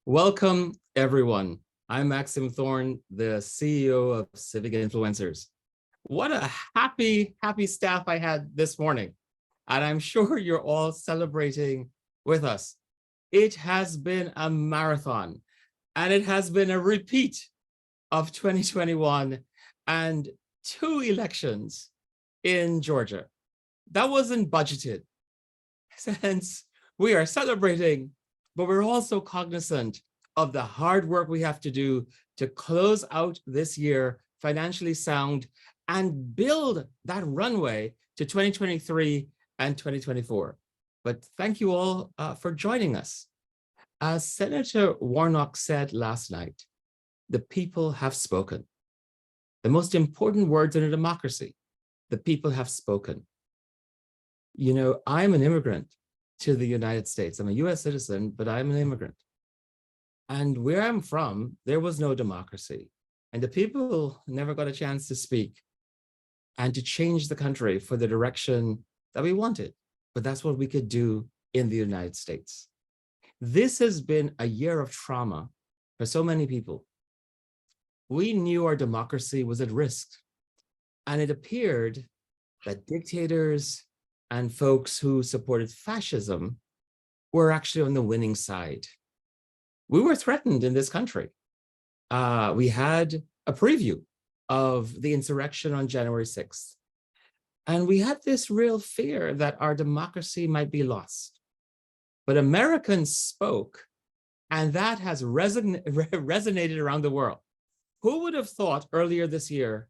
Welcome, everyone. I'm Maxim Thorne, the CEO of Civic Influencers. What a happy staff I had this morning. And I'm sure you're all celebrating with us. It has been a marathon, and it has been a repeat of 2021 and 2 elections in Georgia. That wasn't budgeted. Since we are celebrating, but we're also cognizant of the hard work we have to do to close out this year financially sound and build that runway to 2023 and 2024. But thank you all for joining us. As Senator Warnock said last night, the people have spoken. The most important words in a democracy, the people have spoken. You know, I'm an immigrant to the United States. I'm a US citizen, but I'm an immigrant. And where I'm from, there was no democracy. And the people never got a chance to speak and to change the country for the direction that we wanted. But that's what we could do in the United States. This has been a year of trauma for so many people. We knew our democracy was at risk. And it appeared that dictators and folks who supported fascism were actually on the winning side. We were threatened in this country. We had a preview of the insurrection on January 6th. And we had this real fear that our democracy might be lost. But Americans spoke, and that has resonated around the world. Who would have thought earlier this year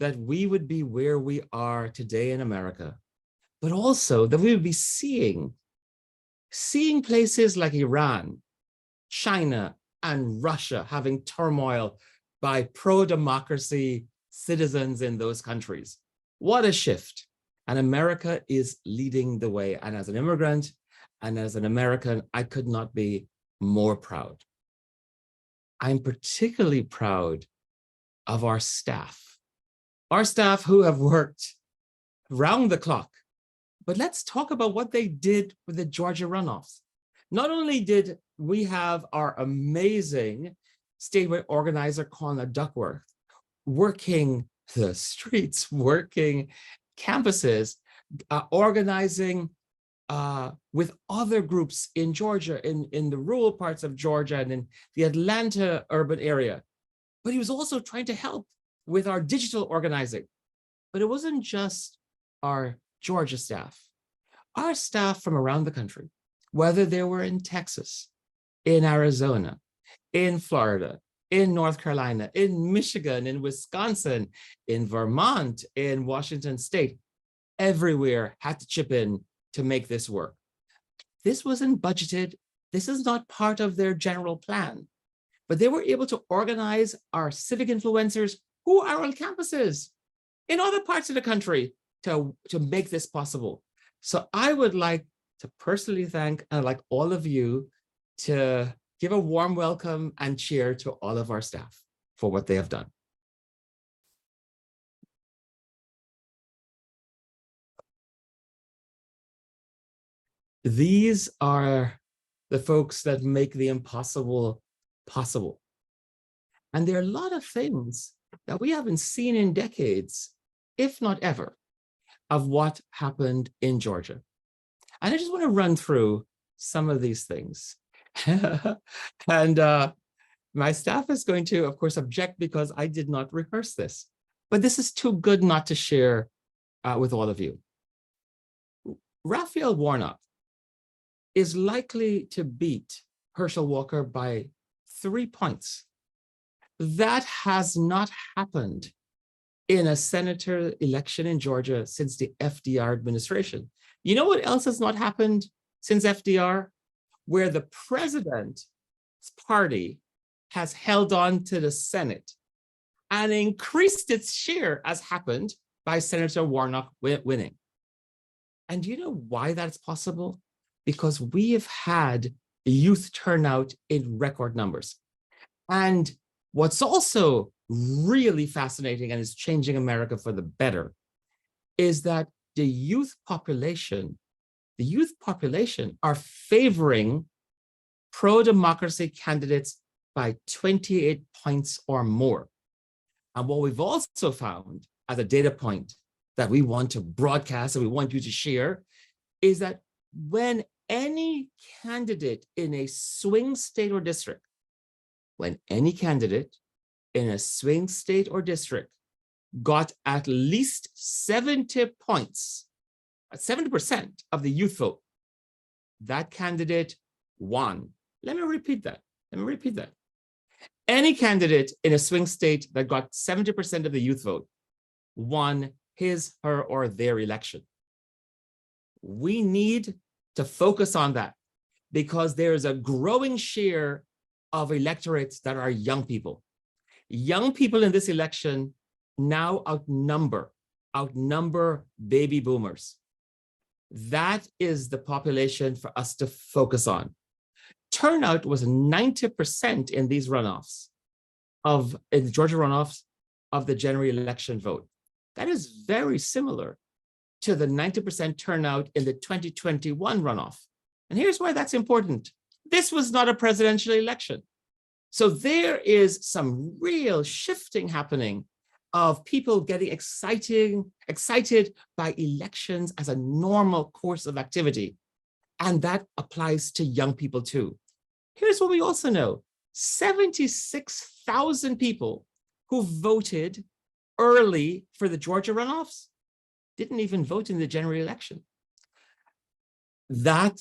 that we would be where we are today in America, but also that we would be seeing places like Iran, China, and Russia having turmoil by pro-democracy citizens in those countries. What a shift. And America is leading the way. And as an immigrant and as an American, I could not be more proud. I'm particularly proud of our staff who have worked round the clock. But let's talk about what they did with the Georgia runoffs. Not only did we have our amazing statewide organizer, Connor Duckworth, working the streets, working campuses, organizing with other groups in Georgia, in the rural parts of Georgia and in the Atlanta urban area. But he was also trying to help with our digital organizing. But it wasn't just our Georgia staff. Our staff from around the country, whether they were in Texas, in Arizona, in Florida, in North Carolina, in Michigan, in Wisconsin, in Vermont, in Washington State, everywhere had to chip in to make this work. This wasn't budgeted. This is not part of their general plan, but they were able to organize our civic influencers who are on campuses in other parts of the country to make this possible. So I would like to personally thank, and I'd like all of you to give a warm welcome and cheer to all of our staff for what they have done. These are the folks that make the impossible possible. And there are a lot of things that we haven't seen in decades, if not ever, of what happened in Georgia. And I just want to run through some of these things. And my staff is going to, of course, object because I did not rehearse this. But this is too good not to share with all of you. Raphael Warnock is likely to beat Herschel Walker by 3 points. That has not happened in a senator election in Georgia since the FDR administration. You know what else has not happened since FDR? Where the president's party has held on to the Senate and increased its share, as happened by Senator Warnock winning. And do you know why that's possible? Because we have had youth turnout in record numbers. And what's also really fascinating and is changing America for the better is that the youth population are favoring pro-democracy candidates by 28 points or more. And what we've also found as a data point that we want to broadcast and we want you to share is that when any candidate in a swing state or district, when any candidate in a swing state or district got at least 70 points, 70% of the youth vote, that candidate won. Let me repeat that. Any candidate in a swing state that got 70% of the youth vote won his, her, or their election. We need to focus on that because there is a growing share of electorates that are young people. Young people in this election now outnumber baby boomers. That is the population for us to focus on. Turnout was 90% in these runoffs in the Georgia runoffs of the general election vote. That is very similar to the 90% turnout in the 2021 runoff. And here's why that's important. This was not a presidential election. So there is some real shifting happening of people getting excited by elections as a normal course of activity. And that applies to young people too. Here's what we also know. 76,000 people who voted early for the Georgia runoffs didn't even vote in the general election. That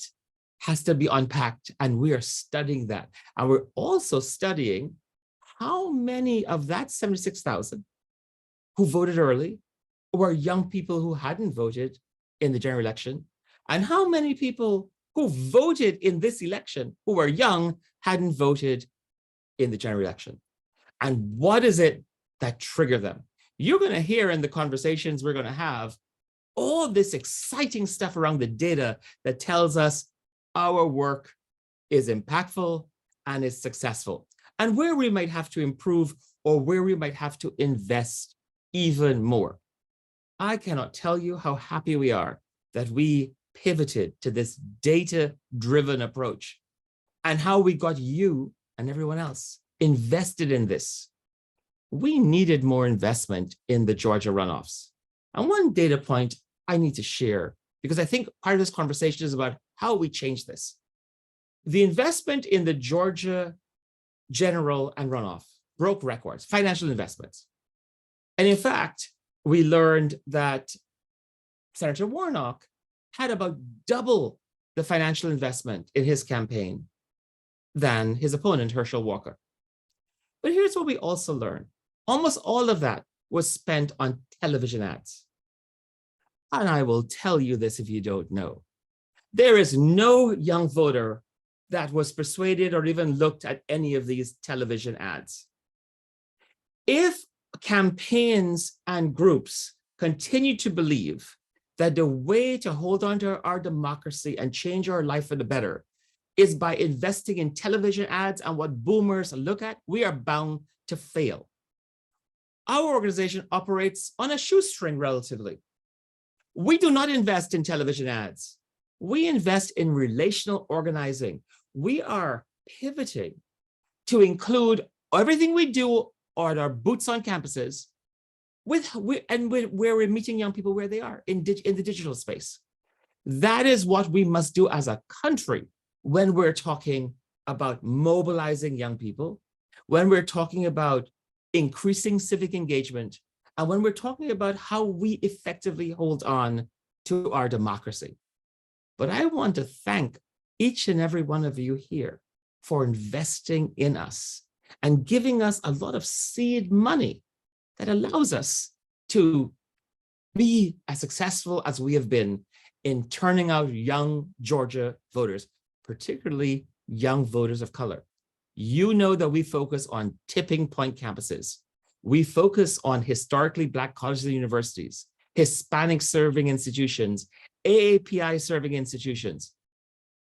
has to be unpacked, and we are studying that. And we're also studying how many of that 76,000 who voted early were young people who hadn't voted in the general election, and how many people who voted in this election who were young hadn't voted in the general election. And what is it that triggered them? You're going to hear in the conversations we're going to have all this exciting stuff around the data that tells us our work is impactful and is successful, and where we might have to improve or where we might have to invest even more. I cannot tell you how happy we are that we pivoted to this data-driven approach and how we got you and everyone else invested in this. We needed more investment in the Georgia runoffs. And one data point I need to share, because I think part of this conversation is about how we change this. The investment in the Georgia general and runoff broke records, financial investments. And in fact, we learned that Senator Warnock had about double the financial investment in his campaign than his opponent, Herschel Walker. But here's what we also learned. Almost all of that was spent on television ads. And I will tell you this if you don't know. There is no young voter that was persuaded or even looked at any of these television ads. If campaigns and groups continue to believe that the way to hold on to our democracy and change our life for the better is by investing in television ads and what boomers look at, we are bound to fail. Our organization operates on a shoestring relatively. We do not invest in television ads. We invest in relational organizing. We are pivoting to include everything we do on our boots on campuses where we're meeting young people where they are in the digital space. That is what we must do as a country when we're talking about mobilizing young people, when we're talking about increasing civic engagement, and when we're talking about how we effectively hold on to our democracy. But I want to thank each and every one of you here for investing in us and giving us a lot of seed money that allows us to be as successful as we have been in turning out young Georgia voters, particularly young voters of color. You know that we focus on tipping point campuses. We focus on historically Black colleges and universities, Hispanic serving institutions, AAPI serving institutions.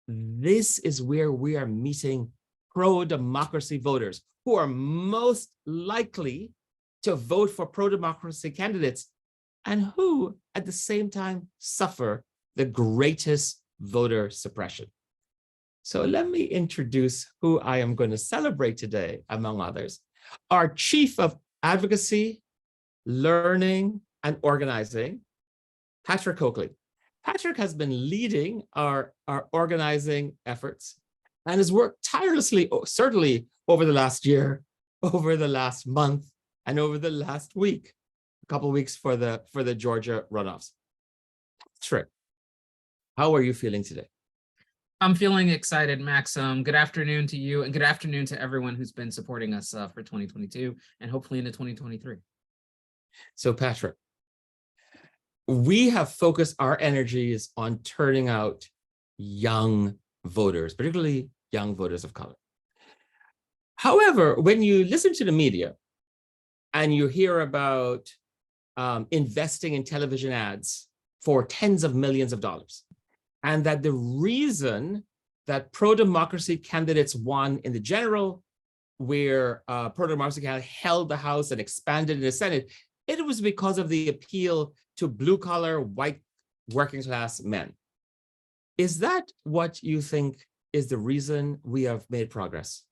This is where we are meeting pro-democracy voters who are most likely to vote for pro-democracy candidates and who at the same time suffer the greatest voter suppression. So let me introduce who I am going to celebrate today, among others. Our Chief of Advocacy, Learning, and Organizing, Patrick Coakley. Patrick has been leading our organizing efforts and has worked tirelessly, certainly over the last year, over the last month, and over the last week, a couple of weeks for the Georgia runoffs. Patrick, how are you feeling today? I'm feeling excited, Max. Good afternoon to you, and good afternoon to everyone who's been supporting us for 2022 and hopefully into 2023. So, Patrick, we have focused our energies on turning out young voters, particularly young voters of color. However, when you listen to the media and you hear about investing in television ads for tens of millions of dollars, and that the reason that pro-democracy candidates won in the general, where pro-democracy candidates held the House and expanded in the Senate, it was because of the appeal to blue-collar, white, working-class men. Is that what you think is the reason we have made progress?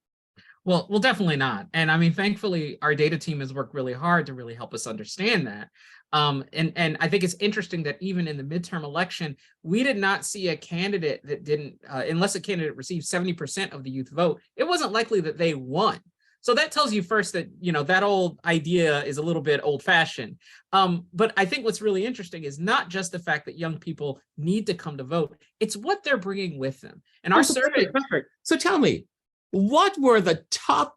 Well, definitely not. And I mean, thankfully, our data team has worked really hard to really help us understand that. And I think it's interesting that even in the midterm election, we did not see a candidate that didn't, unless a candidate received 70% of the youth vote, it wasn't likely that they won. So that tells you first that, that old idea is a little bit old fashioned. But I think what's really interesting is not just the fact that young people need to come to vote, it's what they're bringing with them. And our survey. Perfect. So tell me, what were the top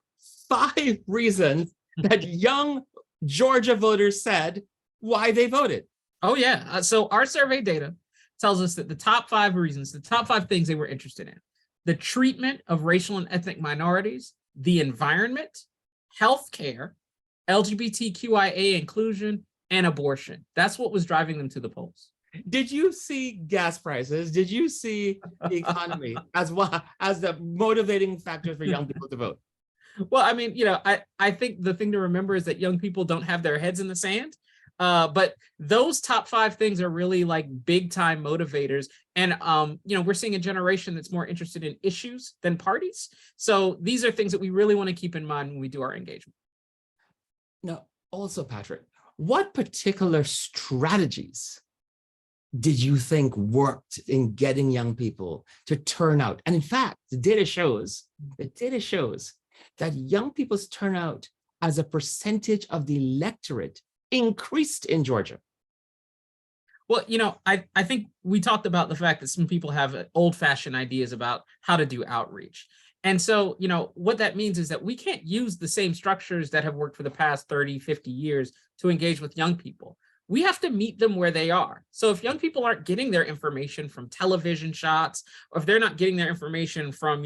5 reasons that young Georgia voters said why they voted? Oh, yeah. So our survey data tells us that the top 5 reasons, the top 5 things they were interested in: the treatment of racial and ethnic minorities, the environment, healthcare, LGBTQIA inclusion, and abortion. That's what was driving them to the polls. Did you see gas prices? Did you see the economy as well as the motivating factor for young people to vote? Well, I mean, I think the thing to remember is that young people don't have their heads in the sand. But those top 5 things are really like big time motivators. And, we're seeing a generation that's more interested in issues than parties. So these are things that we really want to keep in mind when we do our engagement. Now, also, Patrick, what particular strategies did you think worked in getting young people to turn out? And in fact, the data shows that young people's turnout as a percentage of the electorate increased in Georgia. Well, I think we talked about the fact that some people have old-fashioned ideas about how to do outreach. And so, what that means is that we can't use the same structures that have worked for the past 30, 50 years to engage with young people. We have to meet them where they are. So if young people aren't getting their information from television shots, or if they're not getting their information from,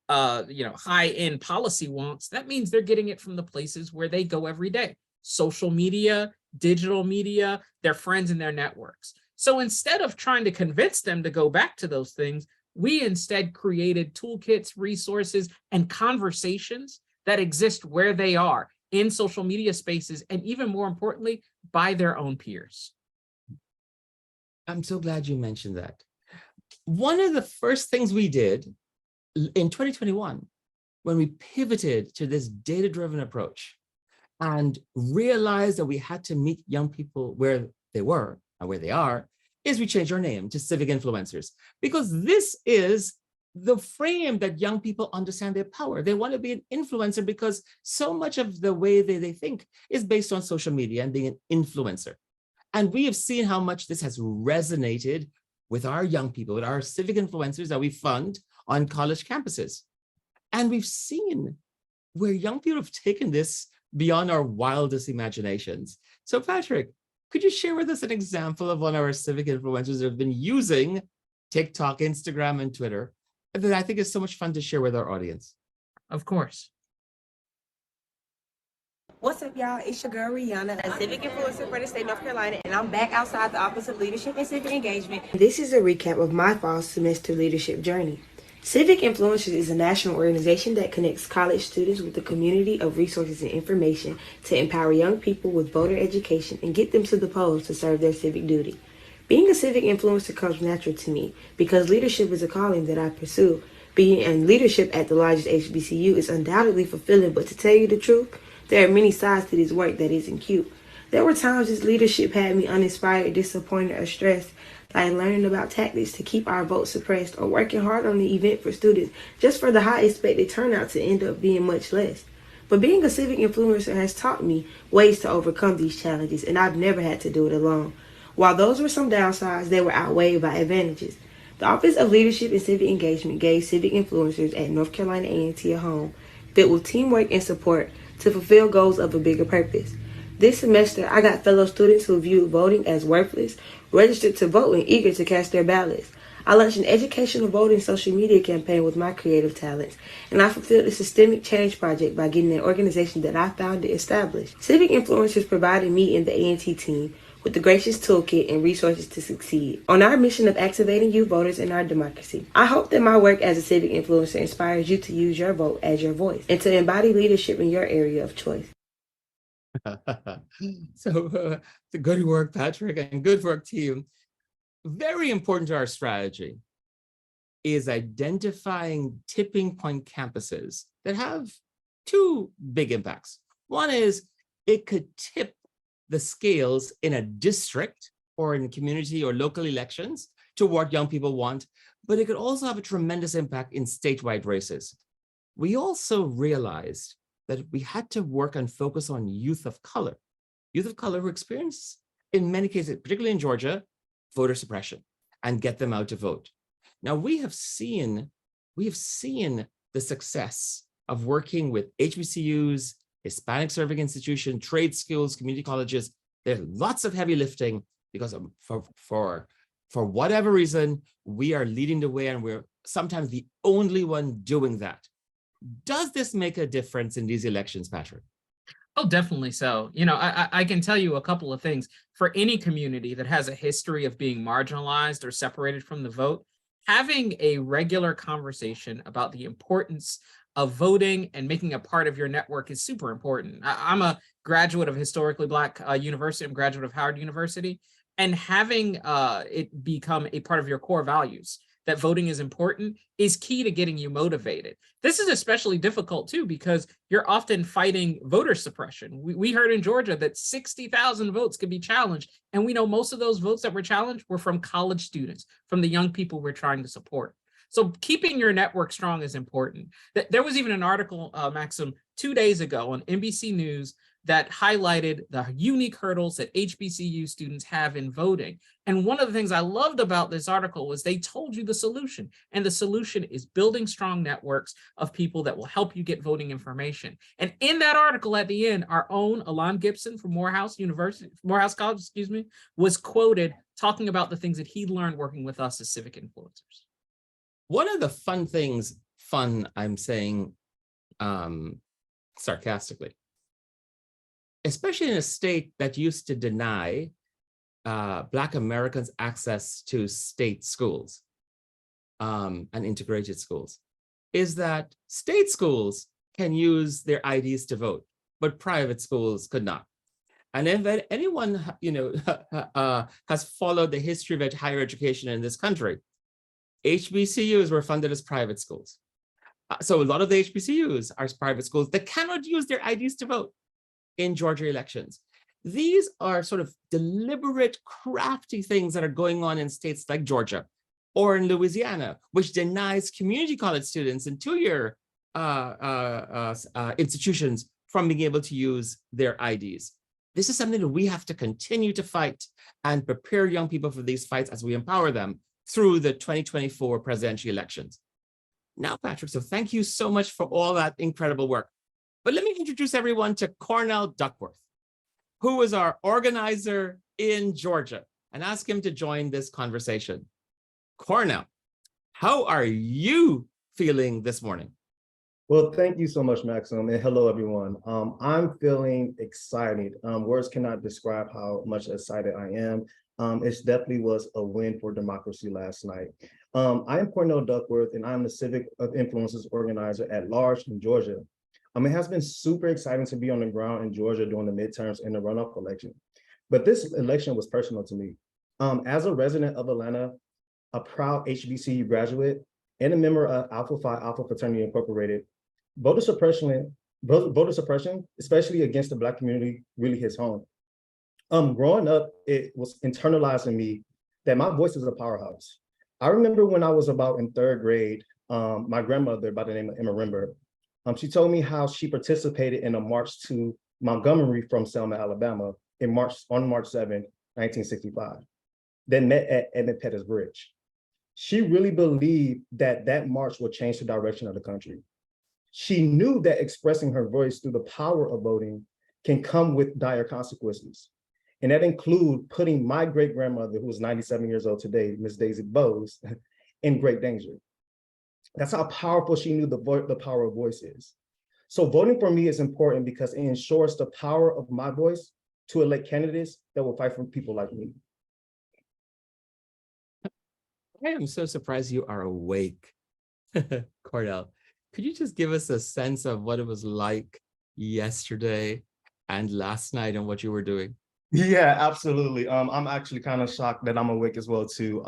high-end policy wonks, that means they're getting it from the places where they go every day: social media, digital media, their friends and their networks. So instead of trying to convince them to go back to those things, we instead created toolkits, resources, and conversations that exist where they are in social media spaces, and even more importantly, by their own peers. I'm so glad you mentioned that. One of the first things we did in 2021, when we pivoted to this data-driven approach and realized that we had to meet young people where they were and where they are, is we changed our name to Civic Influencers, because this is the frame that young people understand their power. They want to be an influencer because so much of the way they think is based on social media and being an influencer. And we have seen how much this has resonated with our young people, with our civic influencers that we fund on college campuses. And we've seen where young people have taken this beyond our wildest imaginations. So Patrick, could you share with us an example of one of our civic influencers that have been using TikTok, Instagram, and Twitter that I think is so much fun to share with our audience? Of course. What's up, y'all? It's your girl, Rihanna, a civic influencer for the state of North Carolina, and I'm back outside the Office of Leadership and Civic Engagement. This is a recap of my fall semester leadership journey. Civic Influencers is a national organization that connects college students with a community of resources and information to empower young people with voter education and get them to the polls to serve their civic duty. Being a civic influencer comes natural to me because leadership is a calling that I pursue Being in leadership at the largest HBCU is undoubtedly fulfilling, but to tell you the truth, there are many sides to this work that isn't cute. There were times this leadership had me uninspired, disappointed, or stressed, like learning about tactics to keep our vote suppressed or working hard on the event for students just for the high expected turnout to end up being much less. But being a civic influencer has taught me ways to overcome these challenges, and I've never had to do it alone. While those were some downsides, they were outweighed by advantages. The Office of Leadership and Civic Engagement gave civic influencers at North Carolina A&T a home filled with teamwork and support to fulfill goals of a bigger purpose. This semester, I got fellow students who viewed voting as worthless, registered to vote and eager to cast their ballots. I launched an educational voting social media campaign with my creative talents, and I fulfilled a systemic change project by getting an organization that I founded established. Civic influencers provided me and the A&T team with the gracious toolkit and resources to succeed on our mission of activating youth voters in our democracy. I hope that my work as a civic influencer inspires you to use your vote as your voice and to embody leadership in your area of choice. So good work, Patrick, and good work, team. Very important to our strategy is identifying tipping point campuses that have two big impacts. One is it could tip the scales in a district or in community or local elections to what young people want, but it could also have a tremendous impact in statewide races. We also realized that we had to work and focus on youth of color who experience, in many cases, particularly in Georgia, voter suppression, and get them out to vote. Now we have seen the success of working with HBCUs, Hispanic serving institutions, trade schools, community colleges. There's lots of heavy lifting because for whatever reason, we are leading the way and we're sometimes the only one doing that. Does this make a difference in these elections, Patrick? Oh, definitely so. I can tell you a couple of things. For any community that has a history of being marginalized or separated from the vote, having a regular conversation about the importance of voting and making a part of your network is super important. I'm a graduate of historically Black university. I'm a graduate of Howard University, and having it become a part of your core values that voting is important is key to getting you motivated. This is especially difficult too, because you're often fighting voter suppression. We heard in Georgia that 60,000 votes could be challenged. And we know most of those votes that were challenged were from college students, from the young people we're trying to support. So keeping your network strong is important. There was even an article, Maxim, 2 days ago on NBC News that highlighted the unique hurdles that HBCU students have in voting. And one of the things I loved about this article was they told you the solution. And the solution is building strong networks of people that will help you get voting information. And in that article at the end, our own Alon Gibson from Morehouse College, was quoted talking about the things that he learned working with us as civic influencers. One of the fun I'm saying sarcastically, especially in a state that used to deny Black Americans access to state schools and integrated schools, is that state schools can use their IDs to vote, but private schools could not. And if anyone has followed the history of higher education in this country, HBCUs were funded as private schools. So a lot of the HBCUs are private schools that cannot use their IDs to vote in Georgia elections. These are sort of deliberate, crafty things that are going on in states like Georgia or in Louisiana, which denies community college students and two-year institutions from being able to use their IDs. This is something that we have to continue to fight and prepare young people for these fights as we empower them through the 2024 presidential elections. Now, Patrick, so thank you so much for all that incredible work. But let me introduce everyone to Cornell Duckworth, who is our organizer in Georgia, and ask him to join this conversation. Cornell, how are you feeling this morning? Well, thank you so much, Maxim, and hello, everyone. I'm feeling excited. Words cannot describe how much excited I am. It definitely was a win for democracy last night. I am Cornell Duckworth, and I'm the Civic of Influences organizer at large in Georgia. It has been super exciting to be on the ground in Georgia during the midterms and the runoff election. But this election was personal to me. As a resident of Atlanta, a proud HBCU graduate, and a member of Alpha Phi Alpha Fraternity Incorporated, voter suppression, especially against the Black community, really hits home. Growing up, it was internalized in me that my voice is a powerhouse. I remember when I was about in third grade, my grandmother by the name of Emma Rimber, she told me how she participated in a march to Montgomery from Selma, Alabama on March 7, 1965, that met at Edmund Pettus Bridge. She really believed that that march would change the direction of the country. She knew that expressing her voice through the power of voting can come with dire consequences. And that include putting my great-grandmother, who is 97 years old today, Miss Daisy Bowes, in great danger. That's how powerful she knew the power of voice is. So voting for me is important because it ensures the power of my voice to elect candidates that will fight for people like me. I am so surprised you are awake, Cordell. Could you just give us a sense of what it was like yesterday and last night and what you were doing? Yeah, absolutely. I'm actually kind of shocked that I'm awake as well too.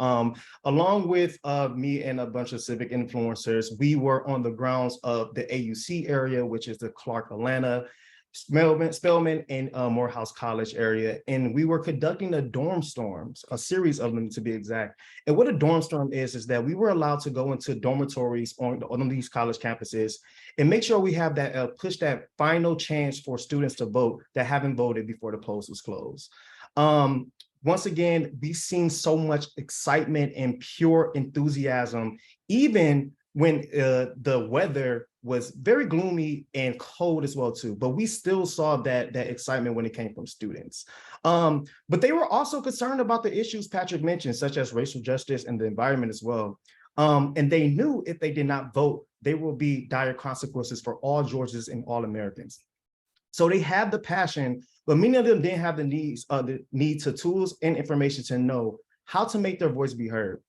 Along with me and a bunch of civic influencers, we were on the grounds of the AUC area, which is the Clark, Atlanta, Spelman, and Morehouse College area. And we were conducting a dorm storms, a series of them to be exact. And what a dorm storm is that we were allowed to go into dormitories on these college campuses and make sure we have that push that final chance for students to vote that haven't voted before the polls was closed. Once again, we've seen so much excitement and pure enthusiasm, even when the weather was very gloomy and cold as well too, but we still saw that excitement when it came from students. But they were also concerned about the issues Patrick mentioned, such as racial justice and the environment as well. And they knew if they did not vote, there will be dire consequences for all Georgians and all Americans. So they have the passion, but many of them didn't have the need to tools and information to know how to make their voice be heard.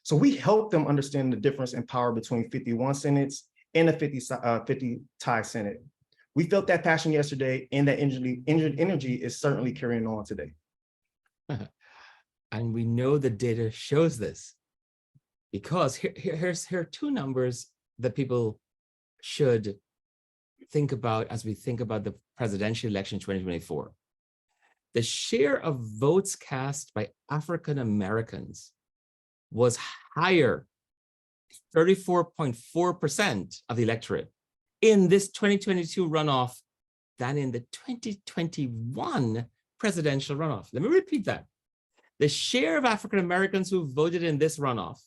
So we helped them understand the difference in power between 51 senates and a 50 tie Senate. We felt that passion yesterday, and that energy is certainly carrying on today. And we know the data shows this, because here are two numbers that people should think about as we think about the presidential election 2024. The share of votes cast by African Americans was higher, 34.4% of the electorate in this 2022 runoff than in the 2021 presidential runoff. Let me repeat that. The share of African Americans who voted in this runoff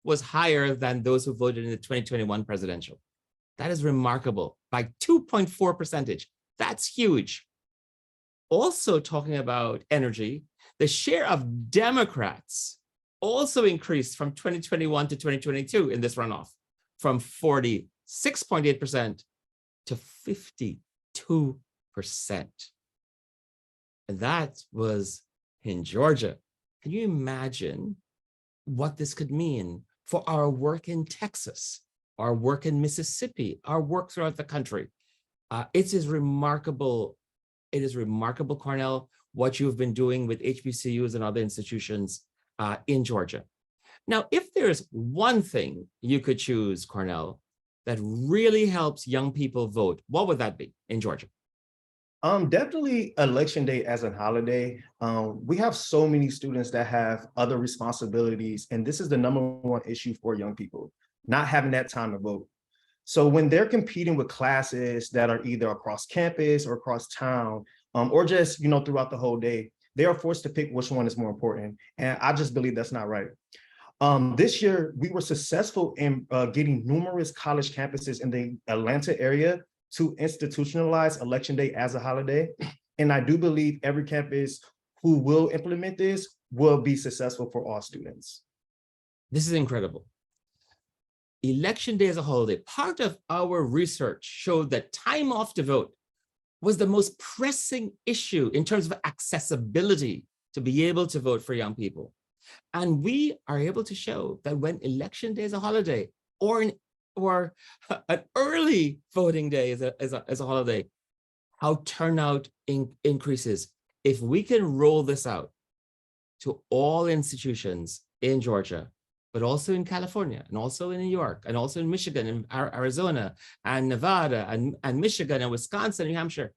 was higher than those who voted in the 2021 presidential. That is remarkable, by 2.4 percentage. That's huge. Also talking about energy, the share of Democrats also increased from 2021 to 2022 in this runoff, from 46.8% to 52%. And that was in Georgia. Can you imagine what this could mean for our work in Texas, our work in Mississippi, our work throughout the country? It is remarkable, Cornell, what you've been doing with HBCUs and other institutions in Georgia. Now, if there's one thing you could choose, Cornell, that really helps young people vote, what would that be in Georgia? Definitely Election Day as a holiday. We have so many students that have other responsibilities, and this is the #1 issue for young people, not having that time to vote. So when they're competing with classes that are either across campus or across town, or just, throughout the whole day, they are forced to pick which one is more important. And I just believe that's not right. This year, we were successful in getting numerous college campuses in the Atlanta area to institutionalize Election Day as a holiday. And I do believe every campus who will implement this will be successful for all students. This is incredible. Election Day as a holiday, part of our research showed that time off to vote was the most pressing issue in terms of accessibility to be able to vote for young people. And we are able to show that when Election Day is a holiday, or an early voting day is a holiday, how turnout increases. If we can roll this out to all institutions in Georgia, but also in California, and also in New York, and also in Michigan, and Arizona, and Nevada, and Michigan, and Wisconsin, and New Hampshire.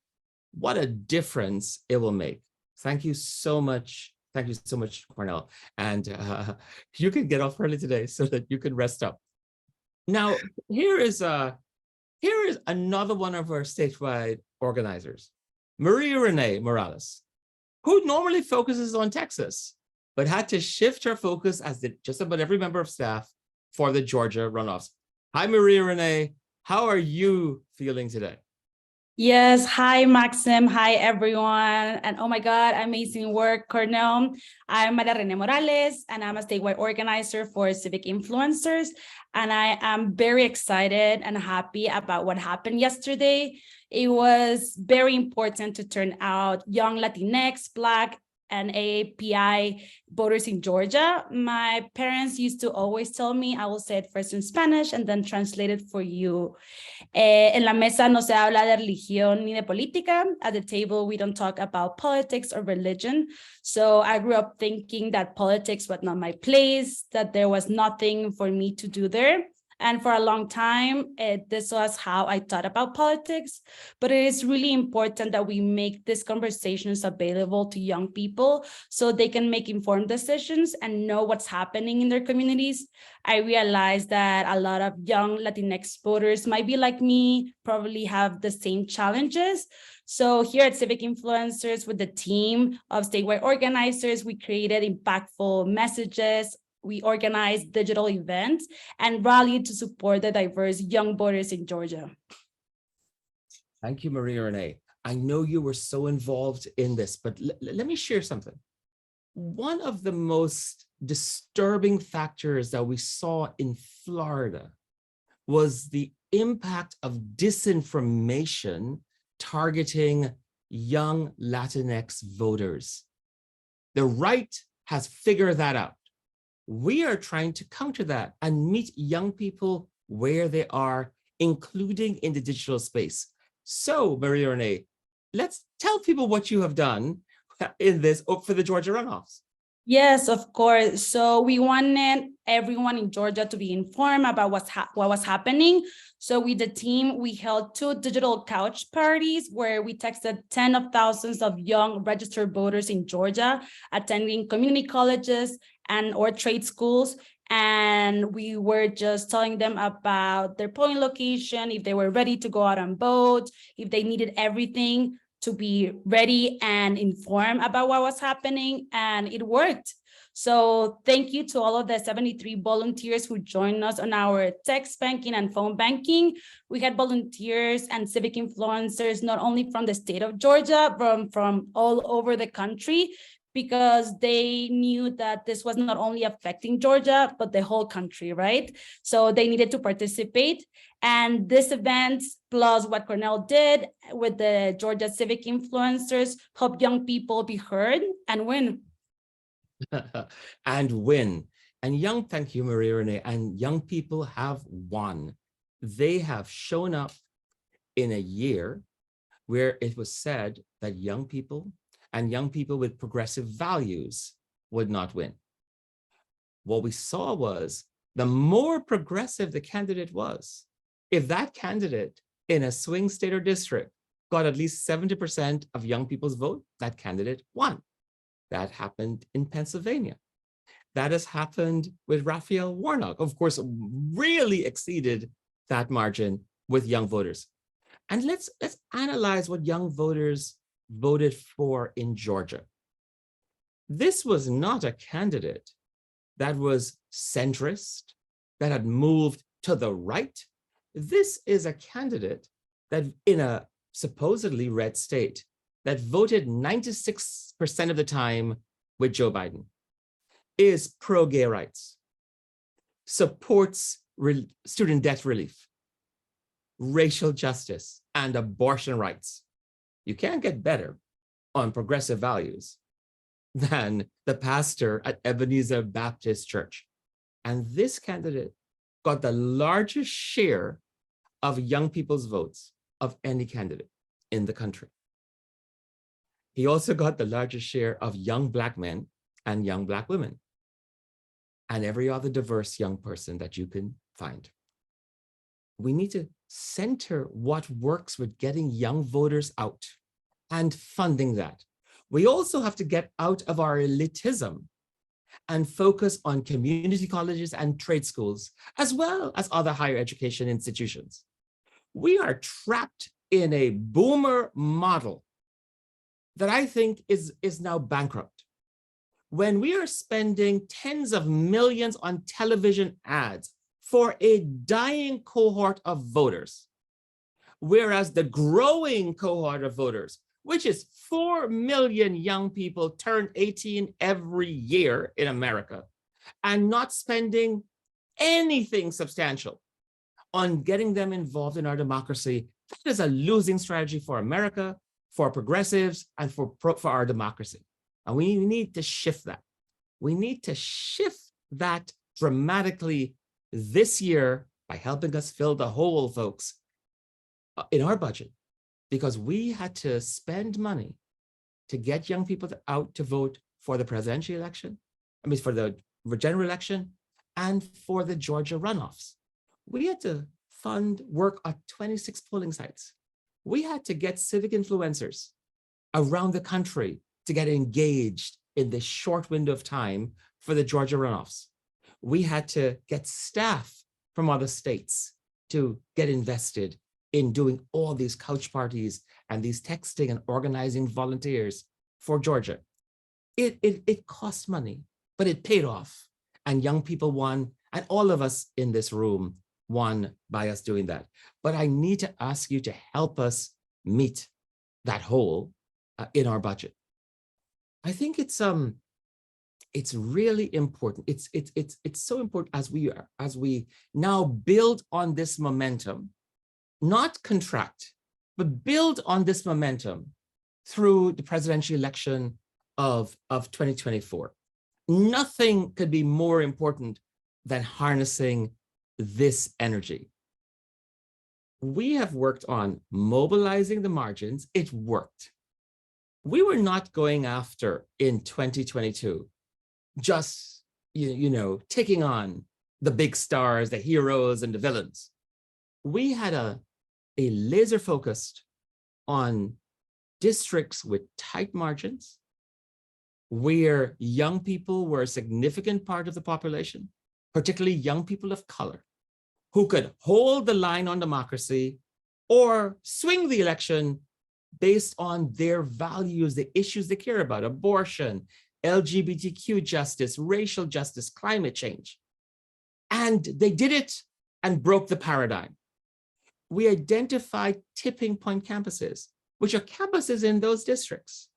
What a difference it will make. Thank you so much. Thank you so much, Cornell. And you can get off early today so that you can rest up. Now, here is another one of our statewide organizers, Maria Renee Morales, who normally focuses on Texas, but had to shift her focus, as did just about every member of staff, for the Georgia runoffs. Hi, Maria Renee. How are you feeling today? Yes, hi Maxim, hi everyone. And oh my God, amazing work, Cornell. I'm Maria Rene Morales, and I'm a statewide organizer for Civic Influencers. And I am very excited and happy about what happened yesterday. It was very important to turn out young Latinx, Black, and AAPI voters in Georgia. My parents used to always tell me, I will say it first in Spanish and then translate it for you. En la mesa no se habla de religión ni de política. At the table, we don't talk about politics or religion. So I grew up thinking that politics was not my place, that there was nothing for me to do there. And for a long time, this was how I thought about politics. But it is really important that we make these conversations available to young people so they can make informed decisions and know what's happening in their communities. I realized that a lot of young Latinx voters might be like me, probably have the same challenges. So here at Civic Influencers, with the team of statewide organizers, we created impactful messages. We organized digital events and rallied to support the diverse young voters in Georgia. Thank you, Maria Renee. I know you were so involved in this, but let me share something. One of the most disturbing factors that we saw in Florida was the impact of disinformation targeting young Latinx voters. The right has figured that out. We are trying to counter that and meet young people where they are, including in the digital space. So, Maria Renee, let's tell people what you have done in this for the Georgia runoffs. Yes, of course. So we wanted everyone in Georgia to be informed about what was happening. So with the team, we held 2 digital couch parties where we texted tens of thousands of young registered voters in Georgia attending community colleges and or trade schools. And we were just telling them about their polling location, if they were ready to go out and vote, if they needed everything to be ready and informed about what was happening, and it worked. So thank you to all of the 73 volunteers who joined us on our text banking and phone banking. We had volunteers and civic influencers, not only from the state of Georgia, but from all over the country, because they knew that this was not only affecting Georgia, but the whole country, right? So they needed to participate. And this event, plus what Cornell did with the Georgia Civic Influencers, help young people be heard and win. And win. And thank you, Maria Renee, and young people have won. They have shown up in a year where it was said that young people and young people with progressive values would not win. What we saw was the more progressive the candidate was, if that candidate in a swing state or district got at least 70% of young people's vote, that candidate won. That happened in Pennsylvania. That has happened with Raphael Warnock, of course, really exceeded that margin with young voters. And let's analyze what young voters voted for in Georgia. This was not a candidate that was centrist, that had moved to the right. This is a candidate that in a supposedly red state that voted 96% of the time with Joe Biden, is pro-gay rights, supports student debt relief, racial justice, and abortion rights. You can't get better on progressive values than the pastor at Ebenezer Baptist Church. And this candidate got the largest share of young people's votes of any candidate in the country. He also got the largest share of young Black men and young Black women. and every other diverse young person that you can find. We need to center what works with getting young voters out and funding that. We also have to get out of our elitism and focus on community colleges and trade schools, as well as other higher education institutions. We are trapped in a boomer model that I think is now bankrupt. When we are spending tens of millions on television ads for a dying cohort of voters, whereas the growing cohort of voters, which is 4 million young people turn 18 every year in America, and not spending anything substantial on getting them involved in our democracy, that is a losing strategy for America, for progressives, and for our democracy. And we need to shift that. We need to shift that dramatically this year by helping us fill the hole, folks, in our budget, because we had to spend money to get young people out to vote for the presidential election, for the general election, and for the Georgia runoffs. We had to fund work at 26 polling sites. We had to get civic influencers around the country to get engaged in this short window of time for the Georgia runoffs. We had to get staff from other states to get invested in doing all these couch parties and these texting and organizing volunteers for Georgia. It cost money, but it paid off. And young people won, and all of us in this room won by us doing that. But I need to ask you to help us meet that hole in our budget. I think it's really important. It's so important as we now build on this momentum, not contract, but build on this momentum through the presidential election of 2024. Nothing could be more important than harnessing this energy. We have worked on mobilizing the margins. It worked. We were not going after in 2022, just, taking on the big stars, the heroes and the villains. We had a laser focused on districts with tight margins, where young people were a significant part of the population, particularly young people of color, who could hold the line on democracy or swing the election based on their values, the issues they care about: abortion, LGBTQ justice, racial justice, climate change. And they did it and broke the paradigm. We identified tipping point campuses, which are campuses in those districts,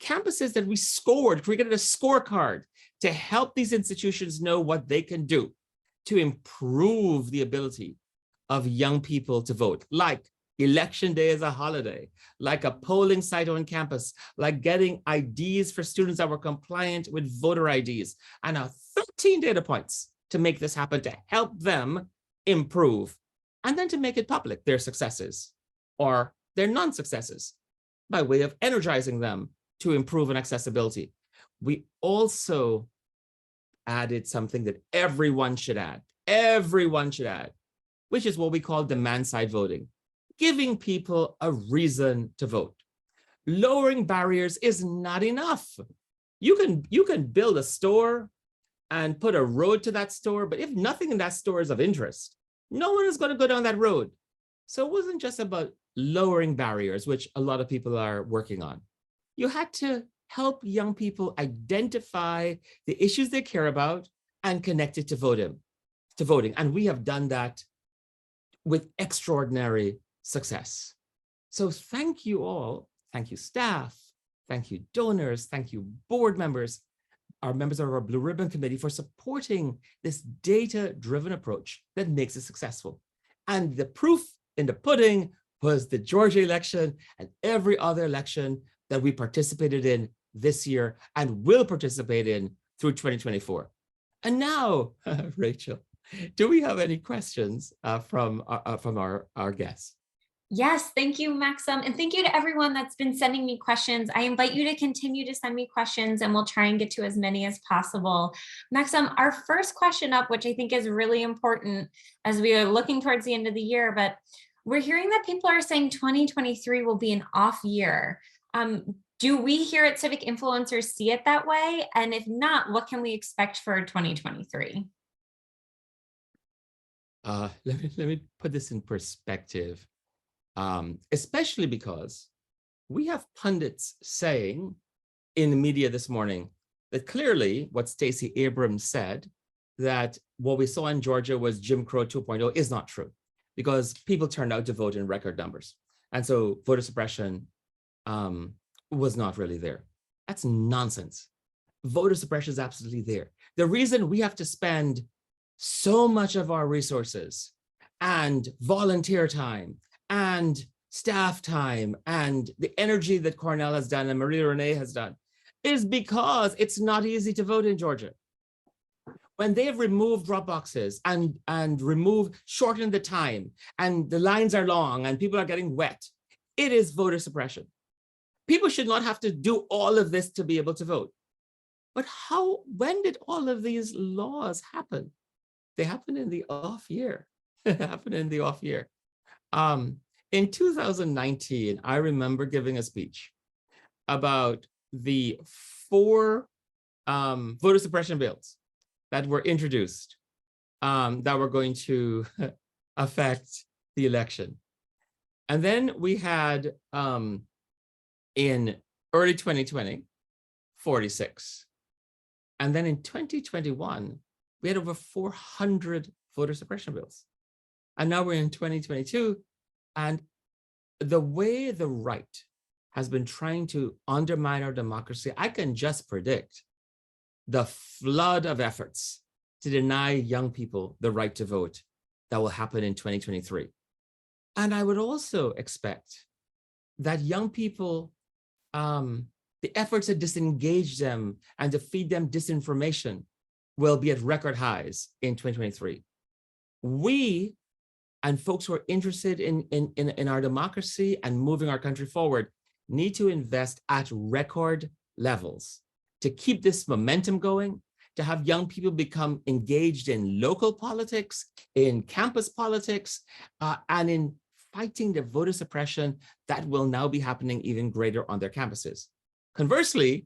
campuses that we scored, created a scorecard to help these institutions know what they can do to improve the ability of young people to vote, like election day as a holiday, like a polling site on campus, like getting IDs for students that were compliant with voter IDs, and 13 data points to make this happen, to help them improve, and then to make it public, their successes or their non-successes, by way of energizing them to improve in accessibility. We also added something that everyone should add, which is what we call demand-side voting, giving people a reason to vote. Lowering barriers is not enough. You can build a store and put a road to that store, but if nothing in that store is of interest, no one is going to go down that road. So it wasn't just about lowering barriers, which a lot of people are working on. You had to help young people identify the issues they care about and connect it to voting. And we have done that with extraordinary success. So thank you all. Thank you, staff. Thank you, donors. Thank you, board members, our members of our Blue Ribbon Committee, for supporting this data-driven approach that makes it successful. And the proof in the pudding was the Georgia election and every other election that we participated in this year and will participate in through 2024. And now, Rachel, do we have any questions from our guests? Yes, thank you, Maxim. And thank you to everyone that's been sending me questions. I invite you to continue to send me questions and we'll try and get to as many as possible. Maxim, our first question up, which I think is really important as we are looking towards the end of the year, but we're hearing that people are saying 2023 will be an off year. Do we here at Civic Influencers see it that way? And if not, what can we expect for 2023? Let me put this in perspective, especially because we have pundits saying in the media this morning that clearly what Stacey Abrams said, that what we saw in Georgia was Jim Crow 2.0, is not true, because people turned out to vote in record numbers. And so voter suppression was not really there. That's nonsense. Voter suppression is absolutely there. The reason we have to spend so much of our resources and volunteer time and staff time and the energy that Cornell has done and Maria Renee has done is because it's not easy to vote in Georgia. When they've removed drop boxes and shortened the time and the lines are long and people are getting wet, it is voter suppression. People should not have to do all of this to be able to vote. But when did all of these laws happen? They happened in the off year. In 2019, I remember giving a speech about the 4 voter suppression bills that were introduced that were going to affect the election. And then we had, in early 2020, 46. And then in 2021, we had over 400 voter suppression bills. And now we're in 2022, and the way the right has been trying to undermine our democracy, I can just predict the flood of efforts to deny young people the right to vote that will happen in 2023. And I would also expect that young people, the efforts to disengage them and to feed them disinformation will be at record highs in 2023. We and folks who are interested in our democracy and moving our country forward need to invest at record levels to keep this momentum going, to have young people become engaged in local politics, in campus politics, and in fighting the voter suppression that will now be happening even greater on their campuses. Conversely,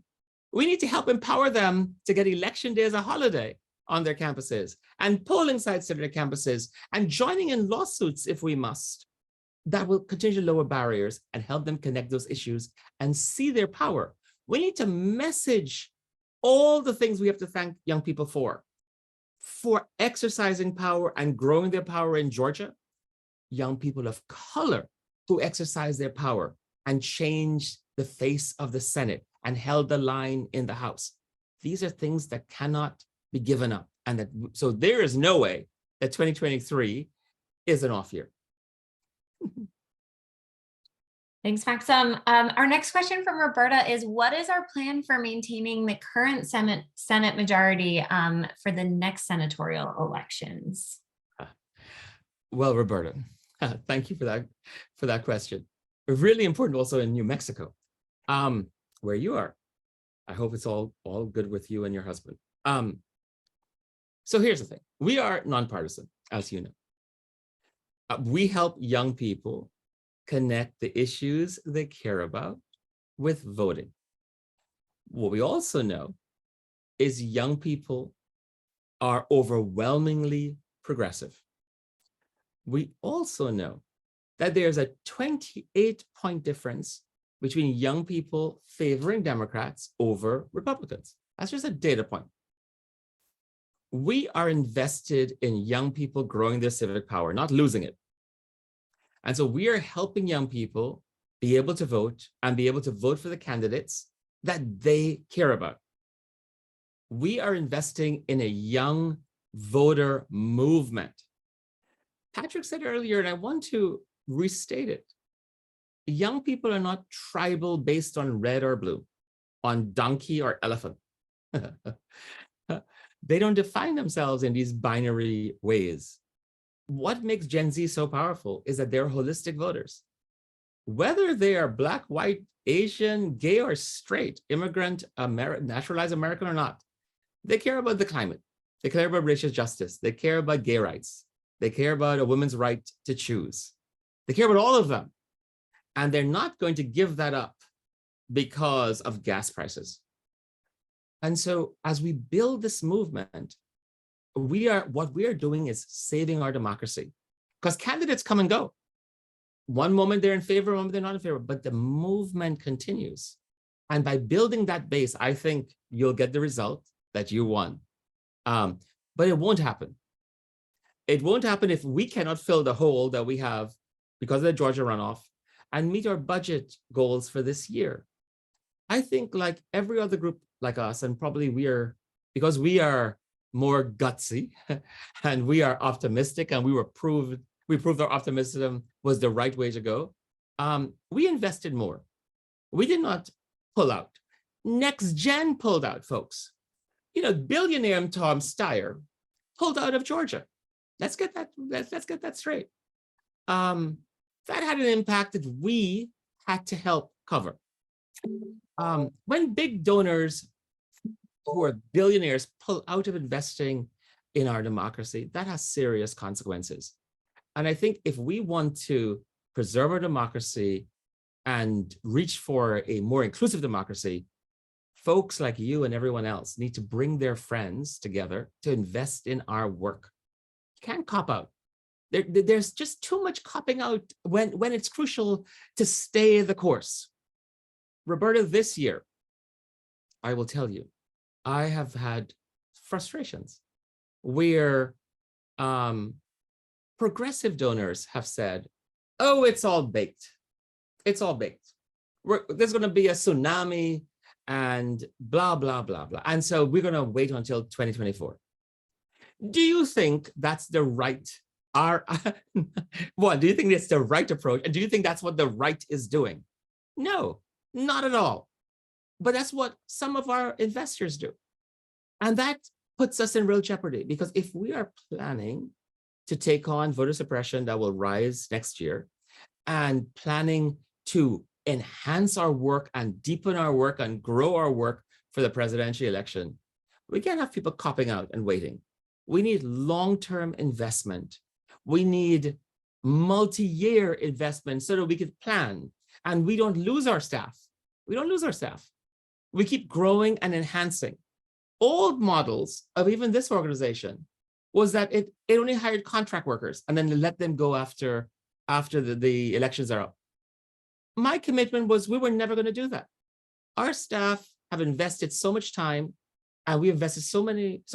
we need to help empower them to get election day as a holiday on their campuses and polling sites at their campuses and joining in lawsuits if we must. That will continue to lower barriers and help them connect those issues and see their power. We need to message all the things we have to thank young people for exercising power and growing their power in Georgia. Young people of color who exercise their power and changed the face of the Senate and held the line in the House. These are things that cannot be given up. And so there is no way that 2023 is an off year. Thanks, Maxim. Our next question from Roberta is, what is our plan for maintaining the current Senate majority for the next senatorial elections? Well, Roberta, thank you for that question. Really important also in New Mexico, where you are. I hope it's all good with you and your husband. So here's the thing. We are nonpartisan, as you know. We help young people connect the issues they care about with voting. What we also know is young people are overwhelmingly progressive. We also know that there's a 28-point difference between young people favoring Democrats over Republicans. That's just a data point. We are invested in young people growing their civic power, not losing it. And so we are helping young people be able to vote and be able to vote for the candidates that they care about. We are investing in a young voter movement. Patrick said earlier, and I want to restate it. Young people are not tribal based on red or blue, on donkey or elephant. They don't define themselves in these binary ways. What makes Gen Z so powerful is that they're holistic voters. whether they are Black, white, Asian, gay, or straight, immigrant, naturalized American or not, they care about the climate. They care about racial justice. They care about gay rights. They care about a woman's right to choose. They care about all of them. And they're not going to give that up because of gas prices. And so as we build this movement, what we are doing is saving our democracy, because candidates come and go. One moment they're in favor, one moment they're not in favor, but the movement continues. And by building that base, I think you'll get the result that you want. But it won't happen. It won't happen if we cannot fill the hole that we have because of the Georgia runoff and meet our budget goals for this year. I think like every other group like us, and probably because we are more gutsy and we are optimistic, and we proved our optimism was the right way to go. We invested more. We did not pull out. Next Gen pulled out, folks. Billionaire Tom Steyer pulled out of Georgia. Let's get that straight. That had an impact that we had to help cover. When big donors who are billionaires pull out of investing in our democracy, that has serious consequences. And I think if we want to preserve our democracy and reach for a more inclusive democracy, folks like you and everyone else need to bring their friends together to invest in our work. You can't cop out. There's just too much copping out when it's crucial to stay the course. Roberta, this year, I will tell you, I have had frustrations where progressive donors have said, oh, it's all baked. It's all baked. There's going to be a tsunami and blah, blah, blah, blah. And so we're going to wait until 2024. Do you think that's the right, do you think that's the right approach? And do you think that's what the right is doing? No, not at all. But that's what some of our investors do. And that puts us in real jeopardy, because if we are planning to take on voter suppression that will rise next year and planning to enhance our work and deepen our work and grow our work for the presidential election, we can't have people copping out and waiting. We need long-term investment. We need multi-year investment so that we can plan and we don't lose our staff. We don't lose our staff. We keep growing and enhancing. Old models of even this organization was that it only hired contract workers and then let them go after the elections are up. My commitment was we were never going to do that. Our staff have invested so much time and we invested so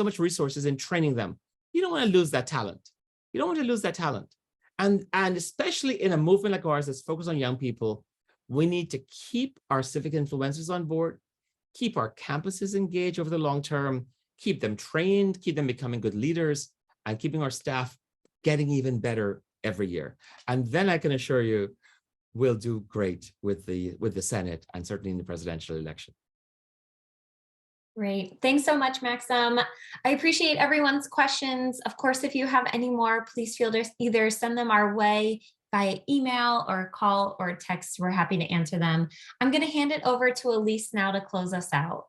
much resources in training them. You don't want to lose that talent. You don't want to lose that talent. And especially in a movement like ours that's focused on young people, we need to keep our civic influencers on board, keep our campuses engaged over the long term, keep them trained, keep them becoming good leaders, and keeping our staff getting even better every year. And then I can assure you, we'll do great with the Senate and certainly in the presidential election. Great. Thanks so much, Maxim. I appreciate everyone's questions. Of course, if you have any more, please feel to either send them our way via email or call or text. We're happy to answer them. I'm going to hand it over to Elise now to close us out.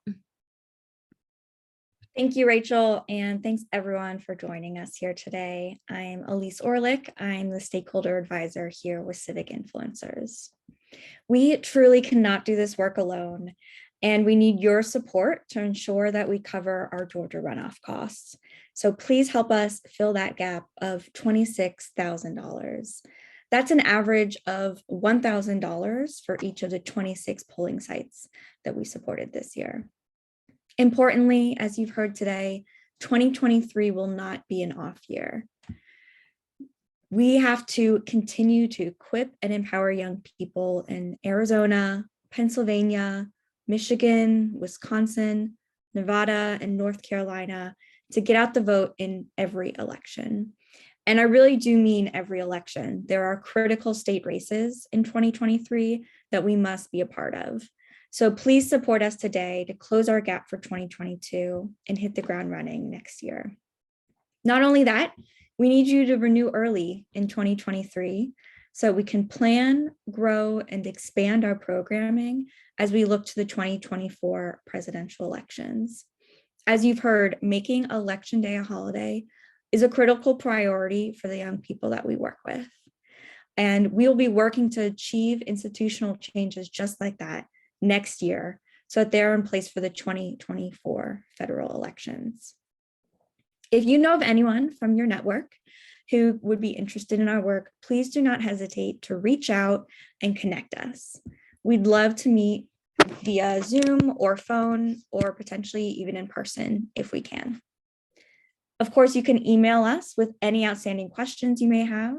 Thank you, Rachel, and thanks everyone for joining us here today. I'm Elise Orlick. I'm the stakeholder advisor here with Civic Influencers. We truly cannot do this work alone, and we need your support to ensure that we cover our Georgia runoff costs. So please help us fill that gap of $26,000. That's an average of $1,000 for each of the 26 polling sites that we supported this year. Importantly, as you've heard today, 2023 will not be an off year. We have to continue to equip and empower young people in Arizona, Pennsylvania, Michigan, Wisconsin, Nevada, and North Carolina to get out the vote in every election. And I really do mean every election. There are critical state races in 2023 that we must be a part of. So please support us today to close our gap for 2022 and hit the ground running next year. Not only that, we need you to renew early in 2023. so we can plan, grow, and expand our programming as we look to the 2024 presidential elections. As you've heard, making Election Day a holiday is a critical priority for the young people that we work with. And we'll be working to achieve institutional changes just like that next year, so that they're in place for the 2024 federal elections. If you know of anyone from your network who would be interested in our work, please do not hesitate to reach out and connect us. We'd love to meet via Zoom or phone, or potentially even in person if we can. Of course, you can email us with any outstanding questions you may have,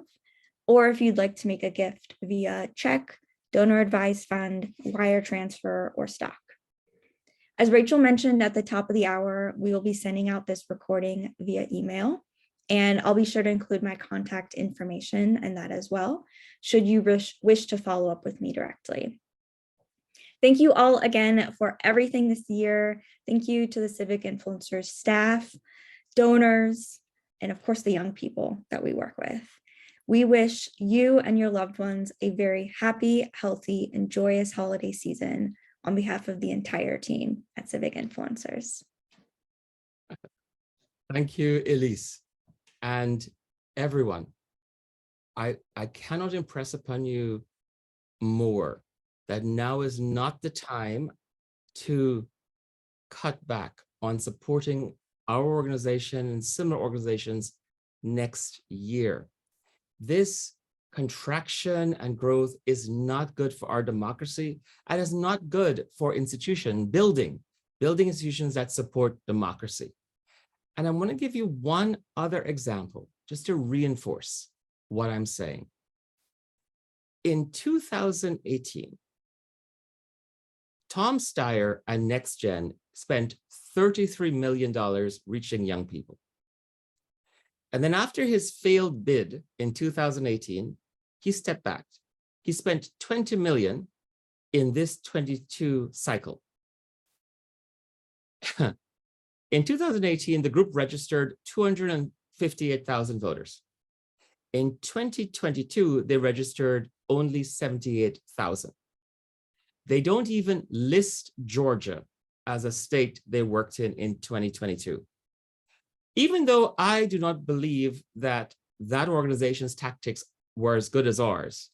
or if you'd like to make a gift via check, donor advised fund, wire transfer, or stock. As Rachel mentioned at the top of the hour, we will be sending out this recording via email, and I'll be sure to include my contact information in that as well, should you wish to follow up with me directly. Thank you all again for everything this year. Thank you to the Civic Influencers staff, donors, and of course the young people that we work with. We wish you and your loved ones a very happy, healthy, and joyous holiday season on behalf of the entire team at Civic Influencers. Thank you, Elise. And everyone, I cannot impress upon you more that now is not the time to cut back on supporting our organization and similar organizations next year. This contraction and growth is not good for our democracy, and is not good for building institutions that support democracy. And I want to give you one other example, just to reinforce what I'm saying. In 2018, Tom Steyer and NextGen spent $33 million reaching young people. And then after his failed bid in 2018, he stepped back. He spent $20 million in this 22 cycle. In 2018, the group registered 258,000 voters. In 2022, they registered only 78,000. They don't even list Georgia as a state they worked in 2022. Even though I do not believe that that organization's tactics were as good as ours,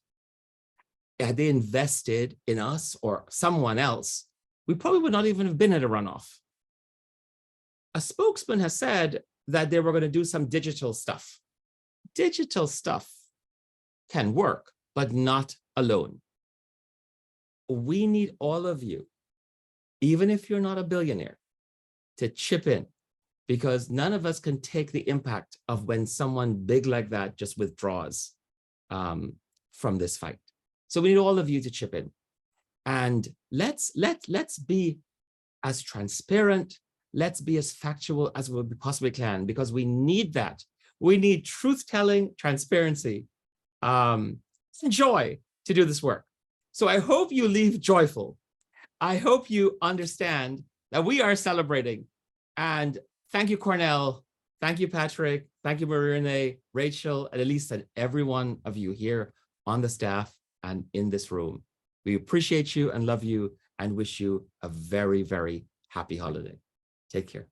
had they invested in us or someone else, we probably would not even have been at a runoff. A spokesman has said that they were going to do some digital stuff. Digital stuff can work, but not alone. We need all of you, even if you're not a billionaire, to chip in, because none of us can take the impact of when someone big like that just withdraws from this fight. So we need all of you to chip in, and let's be as transparent, let's be as factual as we possibly can, because we need that. We need truth-telling, transparency, joy to do this work. So I hope you leave joyful. I hope you understand that we are celebrating. And thank you, Cornell. Thank you, Patrick. Thank you, Maria-Renee, Rachel, and Elise, and every one of you here on the staff and in this room. We appreciate you and love you and wish you a very, very happy holiday. Take care.